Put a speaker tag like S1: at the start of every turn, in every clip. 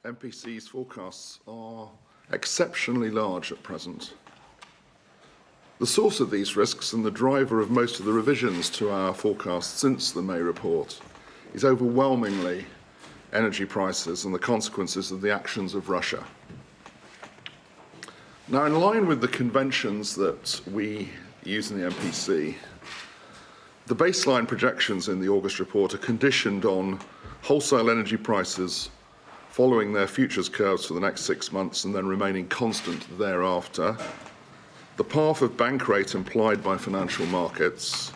S1: MPC's forecasts are exceptionally large at present. The source of these risks and the driver of most of the revisions to our forecast since the May report is overwhelmingly energy prices and the consequences of the actions of Russia. Now, in line with the conventions that we use in the MPC, the baseline projections in the August report are conditioned on wholesale energy prices following their futures curves for the next 6 months and then remaining constant thereafter, the path of bank rate implied by financial markets,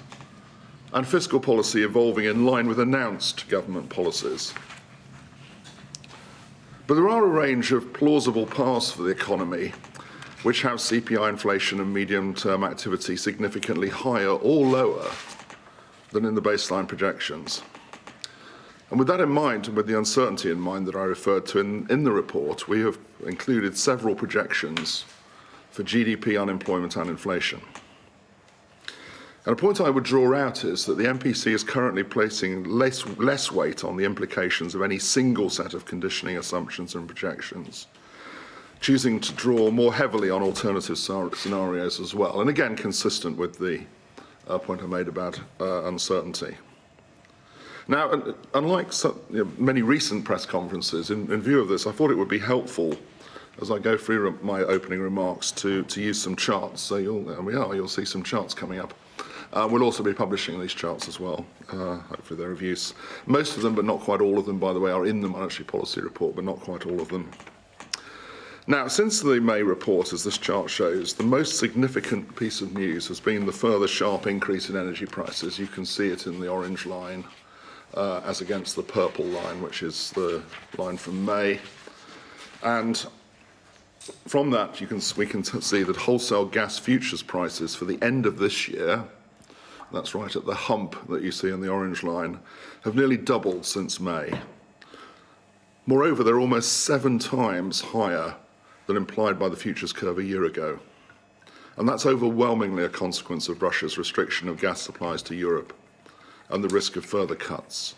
S1: and fiscal policy evolving in line with announced government policies. But there are a range of plausible paths for the economy which have CPI inflation and medium-term activity significantly higher or lower than in the baseline projections. And with that in mind, and with the uncertainty in mind that I referred to in the report, we have included several projections for GDP, unemployment and inflation. And a point I would draw out is that the MPC is currently placing less weight on the implications of any single set of conditioning assumptions and projections, choosing to draw more heavily on alternative scenarios as well, and again consistent with the point I made about uncertainty. Now, unlike many recent press conferences, in view of this, I thought it would be helpful as I go through my opening remarks to use some charts. So you'll see some charts coming up. We'll also be publishing these charts as well, hopefully they're of use. Most of them, but not quite all of them, by the way, are in the monetary policy report, but not quite all of them. Now, since the May report, as this chart shows, the most significant piece of news has been the further sharp increase in energy prices. You can see it in the orange line as against the purple line, which is the line from May. And from that, we can see that wholesale gas futures prices for the end of this year, that's right at the hump that you see in the orange line, have nearly doubled since May. Moreover, they're almost 7 times higher than implied by the futures curve a year ago. And that's overwhelmingly a consequence of Russia's restriction of gas supplies to Europe and the risk of further cuts.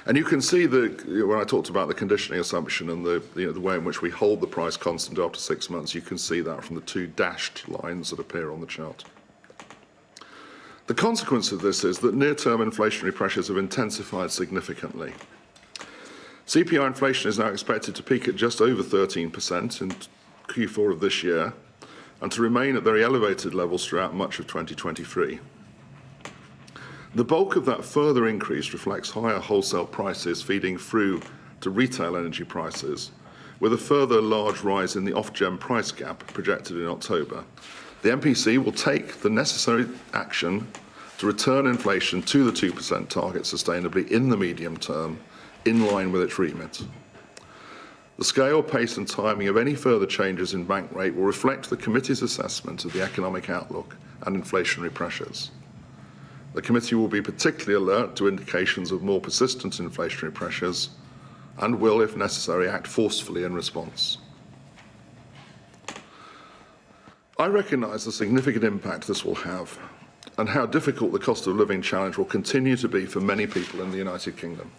S1: And you can see when I talked about the conditioning assumption and the way in which we hold the price constant after 6 months, you can see that from the 2 dashed lines that appear on the chart. The consequence of this is that near-term inflationary pressures have intensified significantly. CPI inflation is now expected to peak at just over 13% in Q4 of this year and to remain at very elevated levels throughout much of 2023. The bulk of that further increase reflects higher wholesale prices feeding through to retail energy prices, with a further large rise in the off-gem price gap projected in October. The MPC will take the necessary action to return inflation to the 2% target sustainably in the medium term, in line with its remit. The scale, pace and timing of any further changes in bank rate will reflect the committee's assessment of the economic outlook and inflationary pressures. The committee will be particularly alert to indications of more persistent inflationary pressures and will, if necessary, act forcefully in response. I recognise the significant impact this will have and how difficult the cost of living challenge will continue to be for many people in the United Kingdom.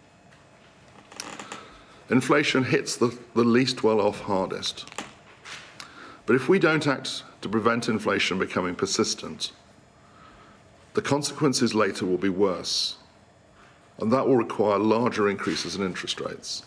S1: Inflation hits the least well-off hardest. But if we don't act to prevent inflation becoming persistent, the consequences later will be worse, and that will require larger increases in interest rates.